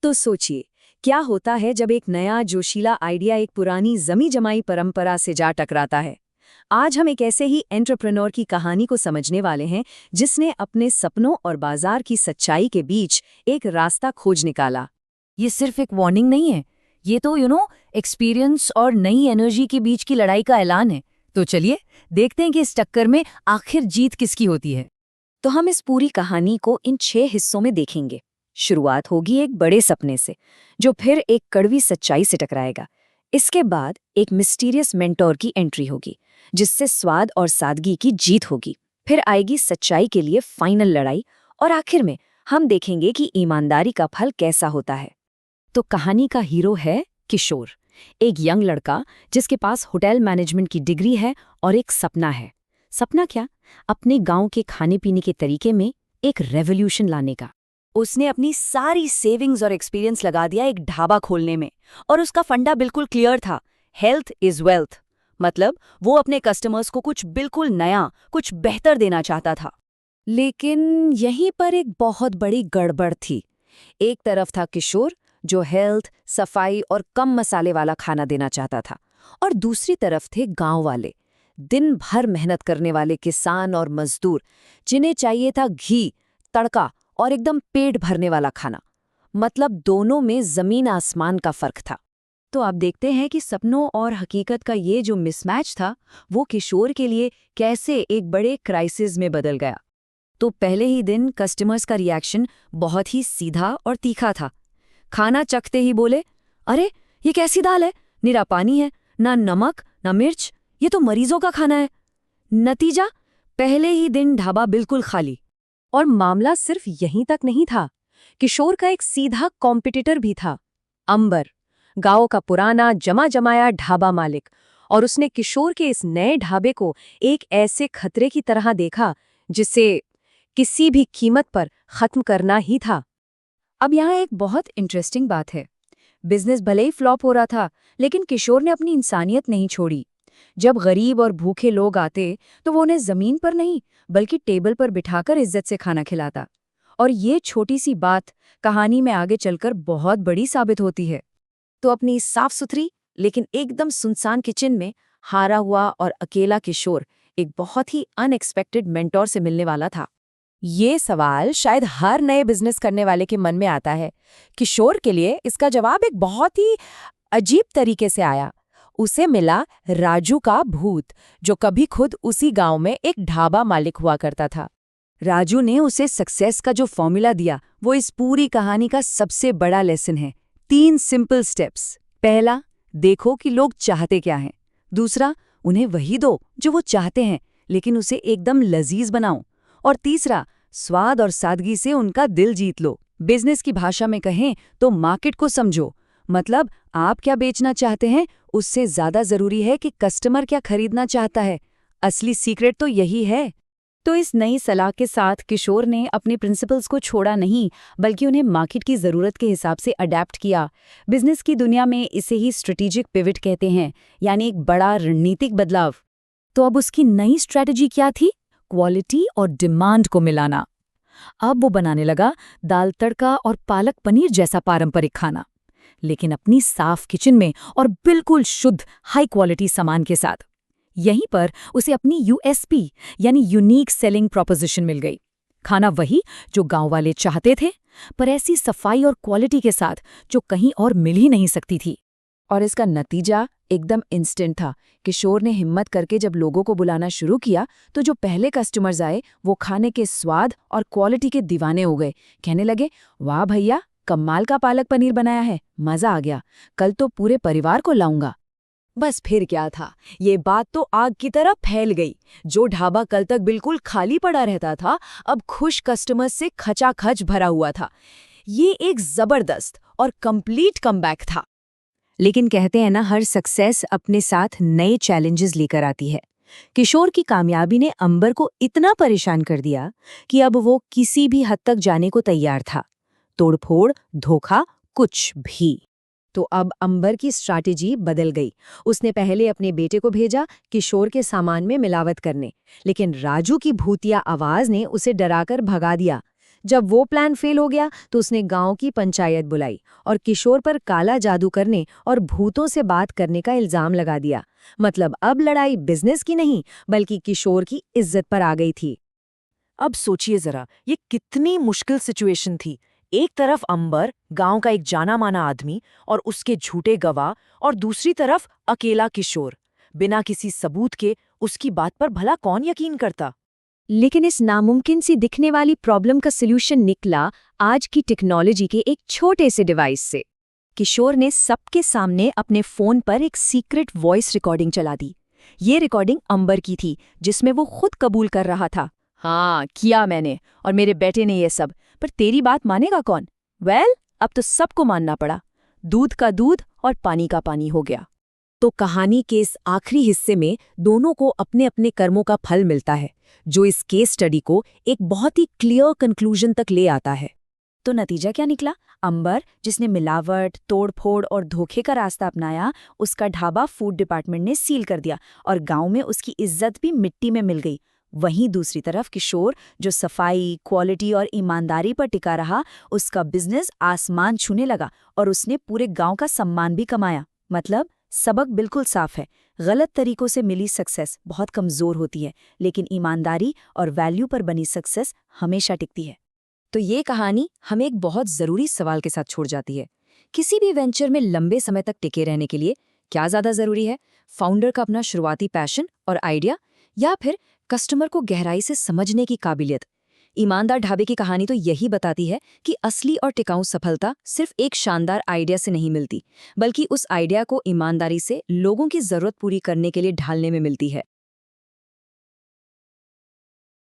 तो सोचिए, क्या होता है जब एक नया जोशीला आइडिया एक पुरानी जमी जमाई परंपरा से जा टकराता है। आज हम एक ऐसे ही एंटरप्रेन्योर की कहानी को समझने वाले हैं जिसने अपने सपनों और बाजार की सच्चाई के बीच एक रास्ता खोज निकाला। ये सिर्फ एक वार्निंग नहीं है, ये तो एक्सपीरियंस और नई एनर्जी के बीच की लड़ाई का ऐलान है। तो चलिए देखते हैं कि इस टक्कर में आखिर जीत किसकी होती है। तो हम इस पूरी कहानी को इन 6 हिस्सों में देखेंगे। शुरुआत होगी एक बड़े सपने से, जो फिर एक कड़वी सच्चाई से टकराएगा। इसके बाद एक मिस्टीरियस मेंटोर की एंट्री होगी, जिससे स्वाद और सादगी की जीत होगी। फिर आएगी सच्चाई के लिए फाइनल लड़ाई, और आखिर में हम देखेंगे कि ईमानदारी का फल कैसा होता है। तो कहानी का हीरो है किशोर, एक यंग लड़का जिसके पास होटल मैनेजमेंट की डिग्री है और एक सपना है। सपना क्या? अपने गांव के खाने पीने के तरीके में एक रेवोल्यूशन लाने का। उसने अपनी सारी सेविंग्स और एक्सपीरियंस लगा दिया एक ढाबा खोलने में, और उसका फंडा बिल्कुल क्लियर था, हेल्थ इज वेल्थ। मतलब वो अपने कस्टमर्स को कुछ बिल्कुल नया, कुछ बेहतर देना चाहता था। लेकिन यहीं पर एक बहुत बड़ी गड़बड़ थी। एक तरफ था किशोर, जो हेल्थ, सफाई और कम मसाले वाला खाना देना चाहता था, और दूसरी तरफ थे गांव वाले, दिन भर मेहनत करने वाले किसान और मजदूर, जिन्हें चाहिए था घी, तड़का और एकदम पेट भरने वाला खाना। मतलब दोनों में जमीन आसमान का फर्क था। तो आप देखते हैं कि सपनों और हकीकत का ये जो मिसमैच था, वो किशोर के लिए कैसे एक बड़े क्राइसिस में बदल गया। तो पहले ही दिन कस्टमर्स का रिएक्शन बहुत ही सीधा और तीखा था। खाना चखते ही बोले, अरे ये कैसी दाल है, निरा पानी है, ना नमक ना मिर्च, ये तो मरीजों का खाना है। नतीजा, पहले ही दिन ढाबा बिल्कुल खाली। और मामला सिर्फ यहीं तक नहीं था। किशोर का एक सीधा कॉम्पिटिटर भी था, अंबर, गांव का पुराना जमा जमाया ढाबा मालिक। और उसने किशोर के इस नए ढाबे को एक ऐसे खतरे की तरह देखा जिसे किसी भी कीमत पर खत्म करना ही था। अब यहाँ एक बहुत इंटरेस्टिंग बात है। बिजनेस भले ही फ्लॉप हो रहा था, लेकिन किशोर ने अपनी इंसानियत नहीं छोड़ी। जब गरीब और भूखे लोग आते तो वो उन्हें जमीन पर नहीं बल्कि टेबल पर बिठाकर इज्जत से खाना खिलाता। और ये छोटी सी बात कहानी में आगे चलकर बहुत बड़ी साबित होती है। तो अपनी साफ सुथरी लेकिन एकदम सुनसान किचन में हारा हुआ और अकेला किशोर एक बहुत ही अनएक्सपेक्टेड मेंटोर से मिलने वाला था। ये सवाल शायद हर नए बिजनेस करने वाले के मन में आता है। किशोर के लिए इसका जवाब एक बहुत ही अजीब तरीके से आया। उसे मिला राजू का भूत, जो कभी खुद उसी गांव में एक ढाबा मालिक हुआ करता था। राजू ने उसे सक्सेस का जो फॉर्मूला दिया, वो इस पूरी कहानी का सबसे बड़ा लेसन है। 3 सिंपल स्टेप्स। पहला, देखो कि लोग चाहते क्या हैं। दूसरा, उन्हें वही दो जो वो चाहते हैं, लेकिन उसे एकदम लजीज बनाओ। और तीसरा, स्वाद और सादगी से उनका दिल जीत लो। बिजनेस की भाषा में कहें तो मार्केट को समझो। मतलब आप क्या बेचना चाहते हैं, उससे ज्यादा जरूरी है कि कस्टमर क्या खरीदना चाहता है। असली सीक्रेट तो यही है। तो इस नई सलाह के साथ किशोर ने अपने प्रिंसिपल्स को छोड़ा नहीं, बल्कि उन्हें मार्केट की ज़रूरत के हिसाब से अडेप्ट किया। बिजनेस की दुनिया में इसे ही स्ट्रेटेजिक पिवट कहते हैं, यानी एक बड़ा रणनीतिक बदलाव। तो अब उसकी नई स्ट्रैटेजी क्या थी? क्वालिटी और डिमांड को मिलाना। अब वो बनाने लगा दाल तड़का और पालक पनीर जैसा पारंपरिक खाना, लेकिन अपनी साफ किचन में और बिल्कुल शुद्ध हाई क्वालिटी सामान के साथ। यहीं पर उसे अपनी यूएसपी यानी यूनिक सेलिंग प्रोपोजिशन मिल गई। खाना वही जो गांव वाले चाहते थे, पर ऐसी सफाई और क्वालिटी के साथ जो कहीं और मिल ही नहीं सकती थी। और इसका नतीजा एकदम इंस्टेंट था। किशोर ने हिम्मत करके जब लोगों को बुलाना शुरू किया, तो जो पहले कस्टमर्स आए वो खाने के स्वाद और क्वालिटी के दीवाने हो गए। कहने लगे, वाह भैया, कमाल का पालक पनीर बनाया है, मजा आ गया, कल तो पूरे परिवार को लाऊंगा। बस फिर क्या था, ये बात तो आग की तरह फैल गई। जो ढाबा कल तक बिल्कुल खाली पड़ा रहता था, अब खुश कस्टमर्स से खचाखच भरा हुआ था। ये एक जबरदस्त और कंप्लीट कमबैक था। लेकिन कहते हैं ना, हर सक्सेस अपने साथ नए चैलेंजेस लेकर आती है। किशोर की कामयाबी ने अंबर को इतना परेशान कर दिया कि अब वो किसी भी हद तक जाने को तैयार था। तोड़फोड़, धोखा, कुछ भी। तो अब अंबर की स्ट्रैटेजी बदल गई। उसने पहले अपने बेटे को भेजा किशोर के सामान में मिलावट करने, लेकिन राजू की भूतिया आवाज ने उसे डराकर भगा दिया। जब वो प्लान फेल हो गया तो उसने गांव की पंचायत बुलाई और किशोर पर काला जादू करने और भूतों से बात करने का इल्जाम लगा दिया। मतलब अब लड़ाई बिजनेस की नहीं बल्कि किशोर की इज्जत पर आ गई थी। अब सोचिए जरा, ये कितनी मुश्किल सिचुएशन थी। एक तरफ अंबर, गांव का एक जाना माना आदमी और उसके झूठे गवाह, और दूसरी तरफ अकेला किशोर, बिना किसी सबूत के। उसकी बात पर भला कौन यकीन करता। लेकिन इस नामुमकिन सी दिखने वाली प्रॉब्लम का सलूशन निकला आज की टेक्नोलॉजी के एक छोटे से डिवाइस से। किशोर ने सबके सामने अपने फोन पर एक सीक्रेट वॉइस रिकॉर्डिंग चला दी। ये रिकॉर्डिंग अंबर की थी, जिसमें वो खुद कबूल कर रहा था, हाँ किया मैंने और मेरे बेटे ने ये सब, पर तेरी बात मानेगा कौन? अब तो सबको मानना पड़ा। दूध का दूध और पानी का पानी हो गया। तो कहानी के इस आखिरी हिस्से में दोनों को अपने अपने कर्मों का फल मिलता है, जो इस केस स्टडी को एक बहुत ही क्लियर कंक्लूजन तक ले आता है। तो नतीजा क्या निकला? अंबर, जिसने मिलावट, तोड़फोड़ और धोखे का रास्ता अपनाया, उसका ढाबा फूड डिपार्टमेंट ने सील कर दिया और गांव में उसकी इज्जत भी मिट्टी में मिल गई। वहीं दूसरी तरफ किशोर, जो सफाई, क्वालिटी और ईमानदारी पर टिका रहा, उसका बिजनेस आसमान छूने लगा और उसने पूरे गांव का सम्मान भी कमाया। मतलब सबक बिल्कुल साफ है, गलत तरीकों से मिली सक्सेस बहुत कमजोर होती है, लेकिन ईमानदारी और वैल्यू पर बनी सक्सेस हमेशा टिकती है। तो ये कहानी हमें एक बहुत जरूरी सवाल के साथ छोड़ जाती है। किसी भी वेंचर में लंबे समय तक टिके रहने के लिए क्या ज्यादा जरूरी है? फाउंडर का अपना शुरुआती पैशन और आइडिया, या फिर कस्टमर को गहराई से समझने की काबिलियत? ईमानदार ढाबे की कहानी तो यही बताती है कि असली और टिकाऊ सफलता सिर्फ एक शानदार आइडिया से नहीं मिलती, बल्कि उस आइडिया को ईमानदारी से लोगों की जरूरत पूरी करने के लिए ढालने में मिलती है।